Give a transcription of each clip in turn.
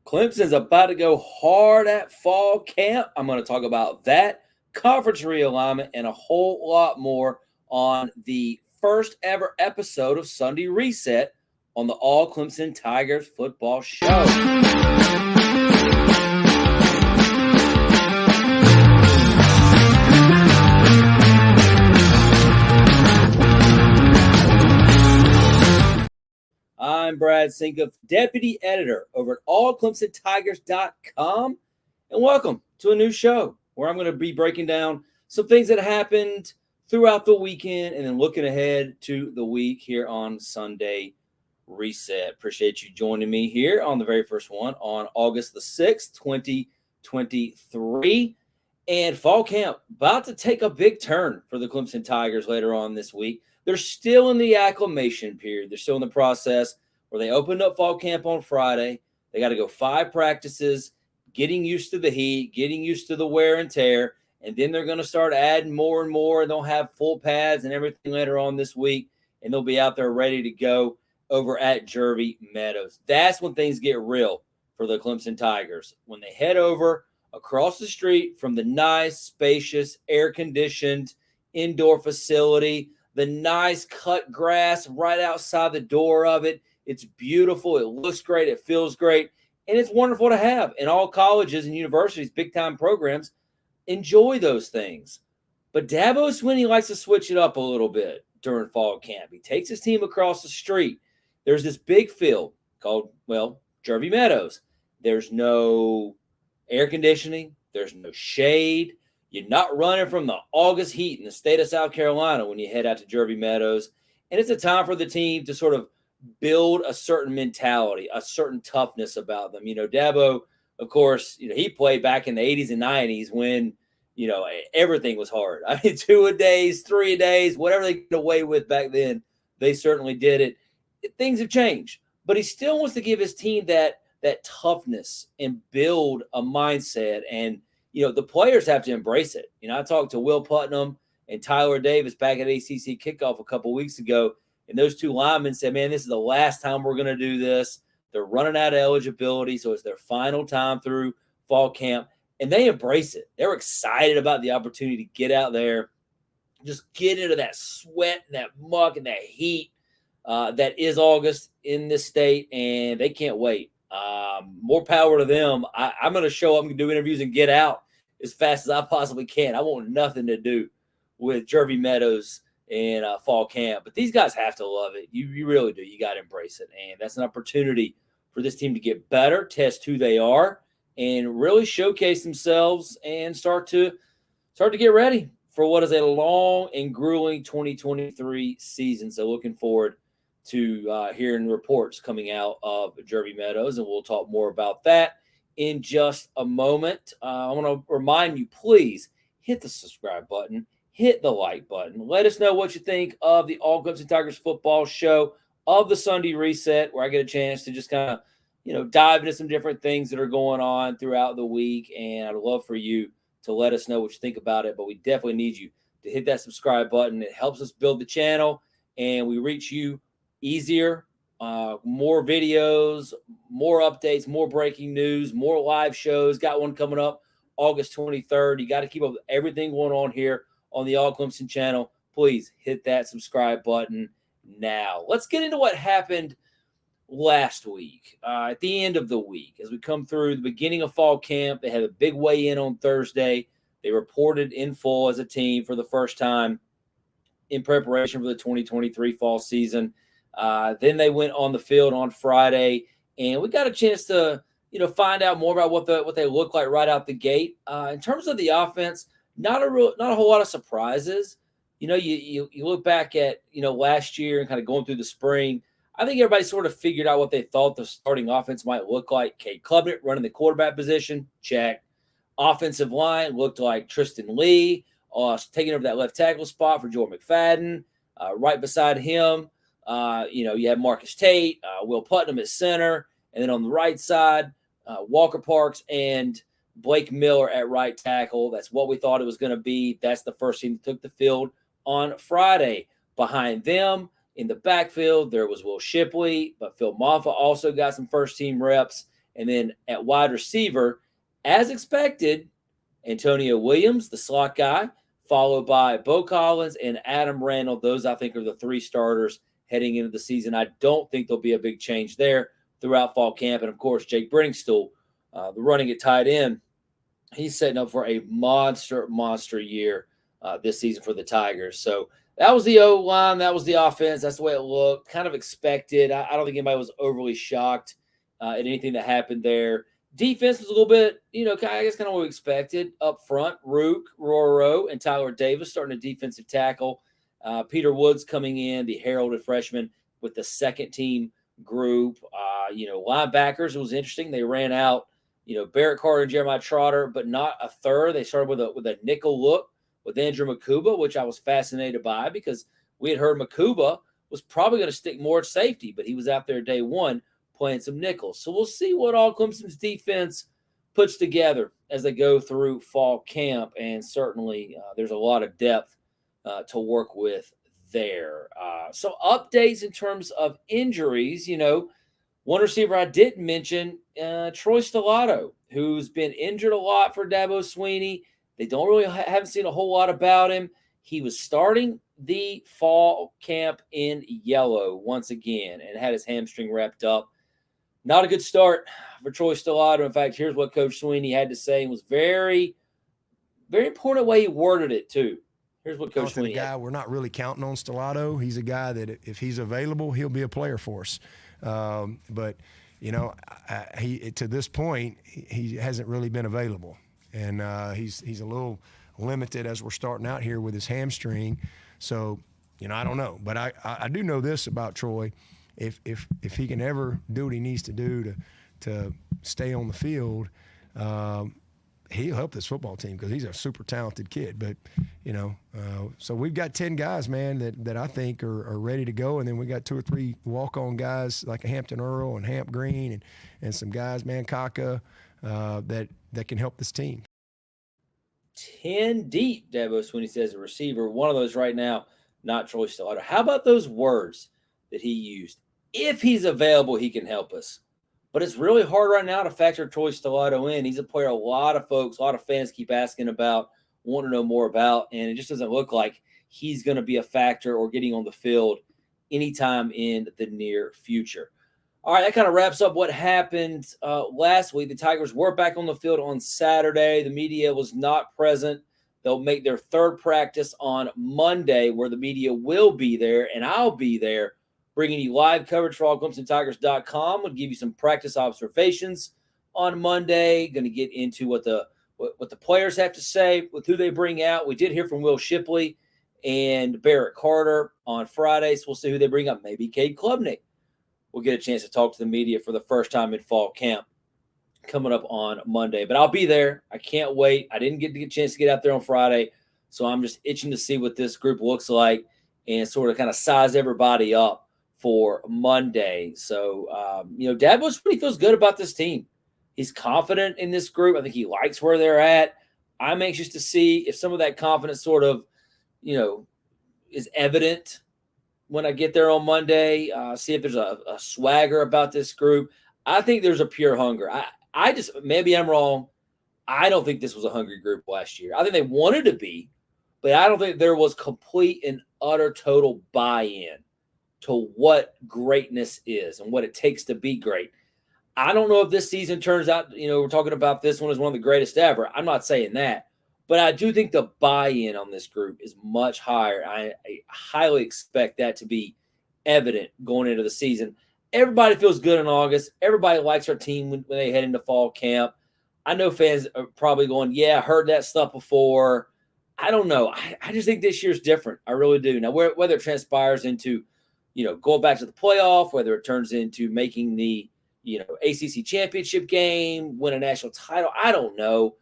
Clemson's about to go hard at fall camp. I'm going to talk about that, conference realignment, and a whole lot more on the first ever episode of Sunday Reset on the All Clemson Tigers Football Show. I'm Brad Sinkoff, Deputy Editor over at allclemsontigers.com, and welcome to a new show where I'm going to be breaking down some things that happened throughout the weekend and then looking ahead to the week here on Sunday Reset. Appreciate you joining me here on the very first one on August the 6th, 2023. And fall camp about to take a big turn for the Clemson Tigers later on this week. They're still in the acclimation period. They're still in the process where they opened up fall camp on Friday. They got to go 5 practices, getting used to the heat, getting used to the wear and tear, and then they're going to start adding more and more, and they'll have full pads and everything later on this week, and they'll be out there ready to go over at Jervey Meadows. That's when things get real for the Clemson Tigers, when they head over across the street from the nice, spacious, air-conditioned indoor facility, the nice cut grass right outside the door of it. It's beautiful. It looks great. It feels great. And it's wonderful to have. And all colleges and universities, big-time programs, enjoy those things. But Dabo Swinney likes to switch it up a little bit during fall camp. He takes his team across the street. There's this big field called, Jervey Meadows. There's no air conditioning. There's no shade. You're not running from the August heat in the state of South Carolina when you head out to Jervey Meadows. And it's a time for the team to sort of build a certain mentality, a certain toughness about them. Dabo, of course, he played back in the 80s and 90s when, everything was hard. I mean, 2-a-days, 3-a-days, whatever they get away with back then, they certainly did it. Things have changed, but he still wants to give his team that toughness and build a mindset. And, the players have to embrace it. I talked to Will Putnam and Tyler Davis back at ACC kickoff a couple weeks ago, and those two linemen said, man, this is the last time we're going to do this. They're running out of eligibility, so it's their final time through fall camp, and they embrace it. They're excited about the opportunity to get out there, just get into that sweat and that muck and that heat that is August in this state, and they can't wait. More power to them. I'm going to show up and do interviews and get out as fast as I possibly can. I want nothing to do with Jervey Meadows and fall camp. But these guys have to love it. You really do. You got to embrace it. And that's an opportunity for this team to get better, test who they are, and really showcase themselves and start to get ready for what is a long and grueling 2023 season. So looking forward to hearing reports coming out of Jervey Meadows, and we'll talk more about that in just a moment. I want to remind you, please hit the subscribe button, hit the like button. Let us know what you think of the All Clemson Tigers Football Show, of the Sunday Reset, where I get a chance to just kind of, dive into some different things that are going on throughout the week. And I'd love for you to let us know what you think about it. But we definitely need you to hit that subscribe button. It helps us build the channel, and we reach you easier. More videos, more updates, more breaking news, more live shows. Got one coming up August 23rd. You got to keep up with everything going on here on the All Clemson channel. Please hit that subscribe button now. Let's get into what happened last week, at the end of the week. As we come through the beginning of fall camp, they had a big weigh-in on Thursday. They reported in full as a team for the first time in preparation for the 2023 fall season. Then they went on the field on Friday, and we got a chance to, find out more about what they look like right out the gate. In terms of the offense, not a whole lot of surprises. You look back at, last year and kind of going through the spring. I think everybody sort of figured out what they thought the starting offense might look like. Cade Klubnik running the quarterback position, check. Offensive line looked like Tristan Lee, taking over that left tackle spot for Jordan McFadden. Right beside him, you have Marcus Tate, Will Putnam at center, and then on the right side, Walker Parks and Blake Miller at right tackle. That's what we thought it was going to be. That's the first team that took the field on Friday. Behind them in the backfield, there was Will Shipley, but Phil Maffa also got some first-team reps. And then at wide receiver, as expected, Antonio Williams, the slot guy, followed by Bo Collins and Adam Randall. Those, I think, are the three starters heading into the season. I don't think there'll be a big change there throughout fall camp. And, of course, Jake Briningstool, the running at tight end, he's setting up for a monster year this season for the Tigers. So that was the O-line. That was the offense. That's the way it looked. Kind of expected. I don't think anybody was overly shocked at anything that happened there. Defense was a little bit, I guess kind of what we expected. Up front, Rook, Roro, and Tyler Davis starting a defensive tackle. Peter Woods coming in, the heralded freshman, with the second-team group. Linebackers, it was interesting. They ran out, Barrett Carter and Jeremiah Trotter, but not a third. They started with a nickel look with Andrew Makuba, which I was fascinated by because we had heard Makuba was probably going to stick more at safety, but he was out there day one playing some nickels. So we'll see what All Clemson's defense puts together as they go through fall camp, and certainly there's a lot of depth to work with there. So updates in terms of injuries, one receiver I didn't mention, Troy Stellato, who's been injured a lot for Dabo Swinney. They don't really haven't seen a whole lot about him. He was starting the fall camp in yellow once again and had his hamstring wrapped up. Not a good start for Troy Stellato. In fact, here's what Coach Swinney had to say. It was very, very important way he worded it too. Here's what Coach Swinney had. We're not really counting on Stellato. He's a guy that if he's available, he'll be a player for us. But he to this point, he hasn't really been available, and he's a little limited as we're starting out here with his hamstring. So, I don't know, but I do know this about Troy. If he can ever do what he needs to do to stay on the field, he'll help this football team because he's a super talented kid. But, so we've got 10 guys, man, that I think are ready to go. And then we got 2 or 3 walk-on guys like a Hampton Earl and Hamp Green and some guys, man, Kaka, that can help this team. 10 deep, Dabo Swinney says, a receiver. One of those right now, not Troy Stellato. How about those words that he used? If he's available, he can help us. But it's really hard right now to factor Troy Stellato in. He's a player a lot of folks, a lot of fans keep asking about, want to know more about, and it just doesn't look like he's going to be a factor or getting on the field anytime in the near future. All right, that kind of wraps up what happened last week. The Tigers were back on the field on Saturday. The media was not present. They'll make their third practice on Monday, where the media will be there, and I'll be there, bringing you live coverage for allclemsontigers.com. We'll give you some practice observations on Monday. Going to get into what the players have to say, with who they bring out. We did hear from Will Shipley and Barrett Carter on Friday, so we'll see who they bring up. Maybe Cade Klubnik. We'll get a chance to talk to the media for the first time in fall camp coming up on Monday. But I'll be there. I can't wait. I didn't get a chance to get out there on Friday, so I'm just itching to see what this group looks like and sort of kind of size everybody up for Monday. So, Dabo Swinney feels good about this team. He's confident in this group. I think he likes where they're at. I'm anxious to see if some of that confidence sort of, is evident when I get there on Monday. See if there's a swagger about this group. I think there's a pure hunger. I just, maybe I'm wrong. I don't think this was a hungry group last year. I think they wanted to be, but I don't think there was complete and utter total buy-in to what greatness is and what it takes to be great. I don't know if this season turns out, we're talking about this one as one of the greatest ever. I'm not saying that, but I do think the buy-in on this group is much higher. I highly expect that to be evident going into the season. Everybody feels good in August. Everybody likes our team when they head into fall camp. I know fans are probably going, yeah, I heard that stuff before. I don't know. I just think this year's different. I really do. Now, whether it transpires into, going back to the playoff, whether it turns into making the, ACC championship game, win a national title, I don't know.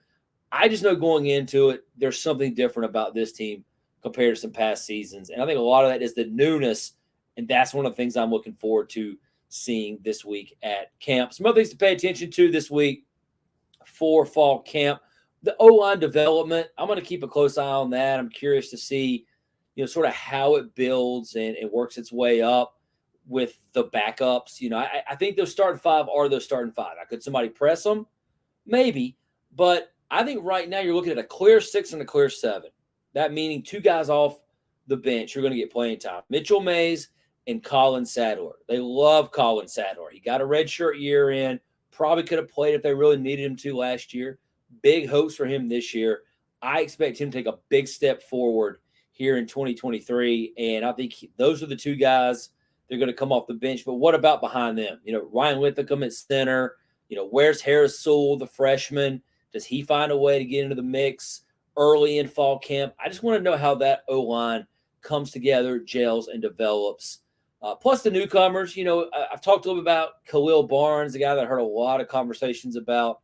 I just know going into it, there's something different about this team compared to some past seasons. And I think a lot of that is the newness, and that's one of the things I'm looking forward to seeing this week at camp. Some other things to pay attention to this week for fall camp. The O-line development, I'm going to keep a close eye on that. I'm curious to see, sort of how it builds and works its way up. with the backups. I think those starting five are those starting five. Could somebody press them? Maybe. But I think right now you're looking at a clear 6 and a clear 7. That meaning 2 guys off the bench you're going to get playing time. Mitchell Mays and Colin Sadler. They love Colin Sadler. He got a redshirt year in. Probably could have played if they really needed him to last year. Big hopes for him this year. I expect him to take a big step forward here in 2023. And I think those are the 2 guys they're going to come off the bench. But what about behind them? Ryan Linthicum at center. Where's Harris Sewell, the freshman? Does he find a way to get into the mix early in fall camp? I just want to know how that O-line comes together, gels, and develops. Plus the newcomers. I've talked a little bit about Khalil Barnes, a guy that I heard a lot of conversations about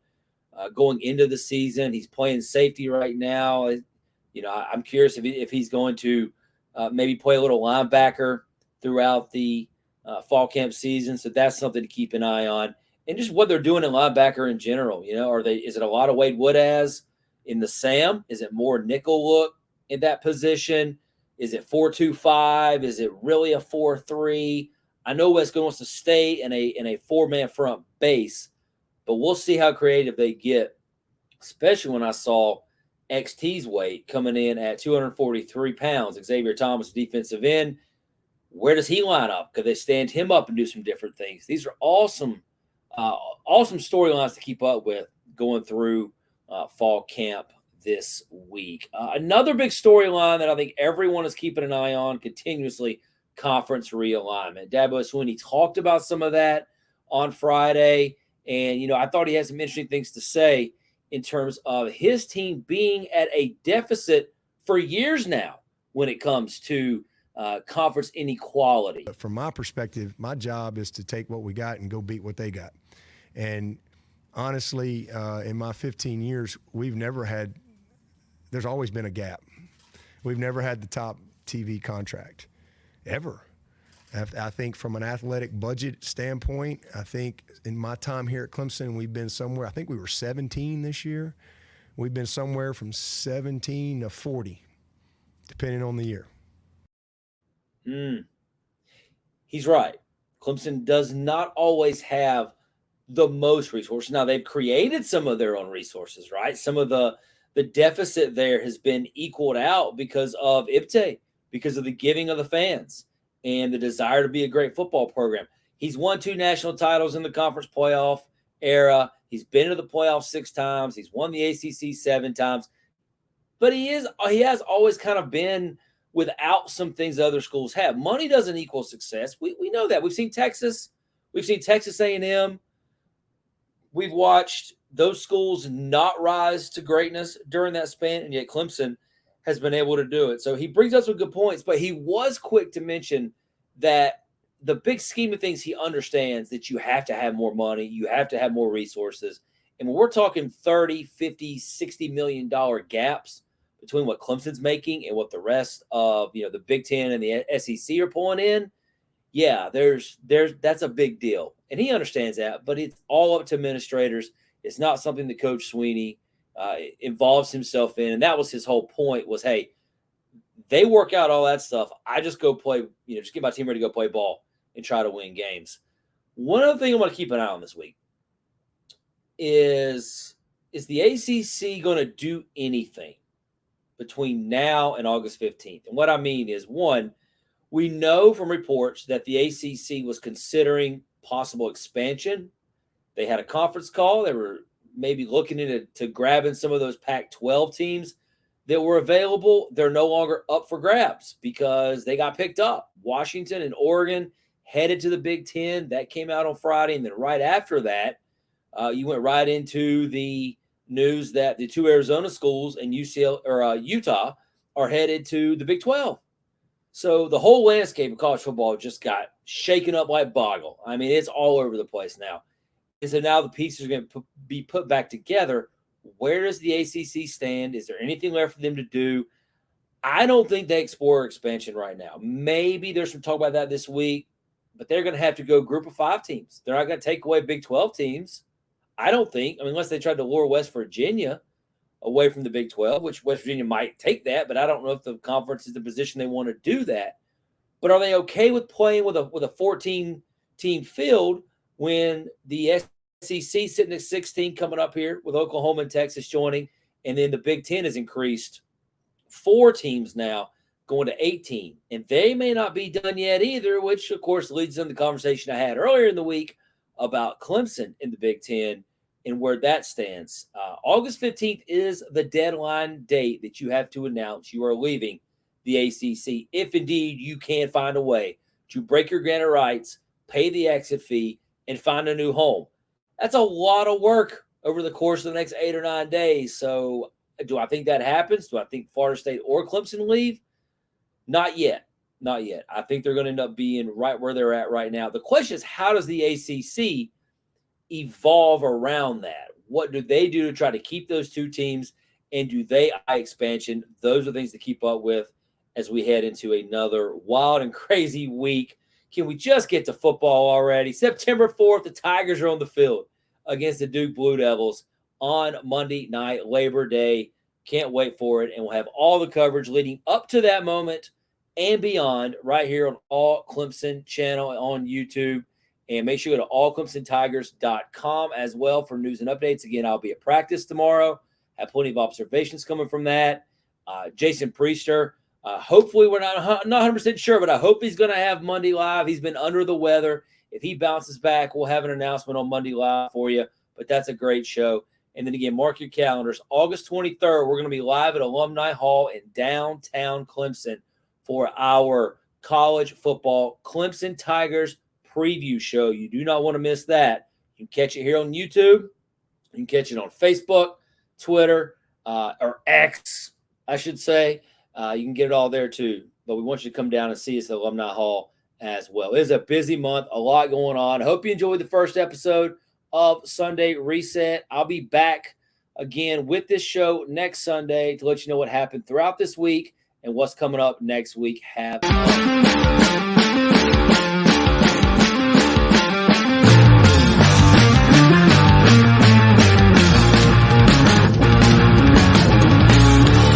going into the season. He's playing safety right now. I'm curious if he's going to maybe play a little linebacker throughout the fall camp season. So that's something to keep an eye on. And just what they're doing in linebacker in general. Is it a lot of Wade Woodaz in the Sam? Is it more nickel look in that position? Is it 4-2-5? Is it really a 4-3? I know Wesco wants to stay in a 4-man front base, but we'll see how creative they get, especially when I saw XT's weight coming in at 243 pounds. Xavier Thomas, defensive end. Where does he line up? Could they stand him up and do some different things? These are awesome storylines to keep up with going through fall camp this week. Another big storyline that I think everyone is keeping an eye on continuously, conference realignment. Dabo Swinney talked about some of that on Friday, and I thought he had some interesting things to say in terms of his team being at a deficit for years now when it comes to conference inequality. But from my perspective, my job is to take what we got and go beat what they got. And honestly, in my 15 years, there's always been a gap. We've never had the top TV contract, ever. I think from an athletic budget standpoint, I think in my time here at Clemson, we've been somewhere, I think we were 17 this year. We've been somewhere from 17 to 40, depending on the year. He's right. Clemson does not always have the most resources. Now, they've created some of their own resources, right? Some of the deficit there has been equaled out because of IPTE, because of the giving of the fans and the desire to be a great football program. He's won 2 national titles in the conference playoff era. He's been to the playoffs 6 times. He's won the ACC 7 times. But he has always kind of been without some things other schools have. Money doesn't equal success. We know that. We've seen Texas. We've seen Texas A&M. We've watched those schools not rise to greatness during that span, and yet Clemson has been able to do it. So he brings up some good points, but he was quick to mention that the big scheme of things, he understands that you have to have more money, you have to have more resources. And when we're talking 30, 50, $60 million gaps between what Clemson's making and what the rest of the Big Ten and the SEC are pulling in, yeah, that's a big deal. And he understands that, but it's all up to administrators. It's not something that Coach Swinney involves himself in. And that was his whole point was, hey, they work out all that stuff. I just go play, just get my team ready to go play ball and try to win games. One other thing I want to keep an eye on this week is the ACC going to do anything between now and August 15th? And what I mean is, one, we know from reports that the ACC was considering possible expansion. They had a conference call. They were maybe looking into grabbing some of those Pac-12 teams that were available. They're no longer up for grabs because they got picked up. Washington and Oregon headed to the Big Ten. That came out on Friday. And then right after that, you went right into the news that the 2 Arizona schools and Utah are headed to the Big 12. So the whole landscape of college football just got shaken up like boggle. I mean, it's all over the place now. And so now the pieces are going to be put back together. Where does the ACC stand? Is there anything left for them to do? I don't think they explore expansion right now. Maybe there's some talk about that this week, but they're going to have to go group of 5 teams. They're not going to take away Big 12 teams. I don't think. I mean, unless they tried to lure West Virginia away from the Big 12, which West Virginia might take that, but I don't know if the conference is the position they want to do that. But are they okay with playing with a 14-team field when the SEC sitting at 16 coming up here with Oklahoma and Texas joining, and then the Big Ten has increased 4 teams now going to 18, and they may not be done yet either, which of course leads into the conversation I had earlier in the week about Clemson in the Big Ten and where that stands. August 15th is the deadline date that you have to announce you are leaving the ACC, if indeed you can find a way to break your grant of rights, pay the exit fee, and find a new home. That's a lot of work over the course of the next 8 or 9 days. So do I think that happens? Do I think Florida State or Clemson leave? Not yet. Not yet. I think they're going to end up being right where they're at right now. The question is, how does the ACC evolve around that? What do they do to try to keep those 2 teams? And do they eye expansion? Those are things to keep up with as we head into another wild and crazy week. Can we just get to football already? September 4th, the Tigers are on the field against the Duke Blue Devils on Monday night, Labor Day. Can't wait for it. And we'll have all the coverage leading up to that moment and beyond right here on All Clemson channel on YouTube. And make sure you go to allclemsontigers.com as well for news and updates. Again, I'll be at practice tomorrow. Have plenty of observations coming from that. Jason Priester, hopefully we're not 100% sure, but I hope he's going to have Monday Live. He's been under the weather. If he bounces back, we'll have an announcement on Monday Live for you. But that's a great show. And then again, mark your calendars. August 23rd, we're going to be live at Alumni Hall in downtown Clemson for our college football Clemson Tigers preview show. You do not want to miss that. You can catch it here on YouTube. You can catch it on Facebook, Twitter, or X, I should say. You can get it all there too. But we want you to come down and see us at Alumni Hall as well. It is a busy month, a lot going on. I hope you enjoyed the first episode of Sunday Reset. I'll be back again with this show next Sunday to let you know what happened throughout this week and what's coming up next week. Have fun.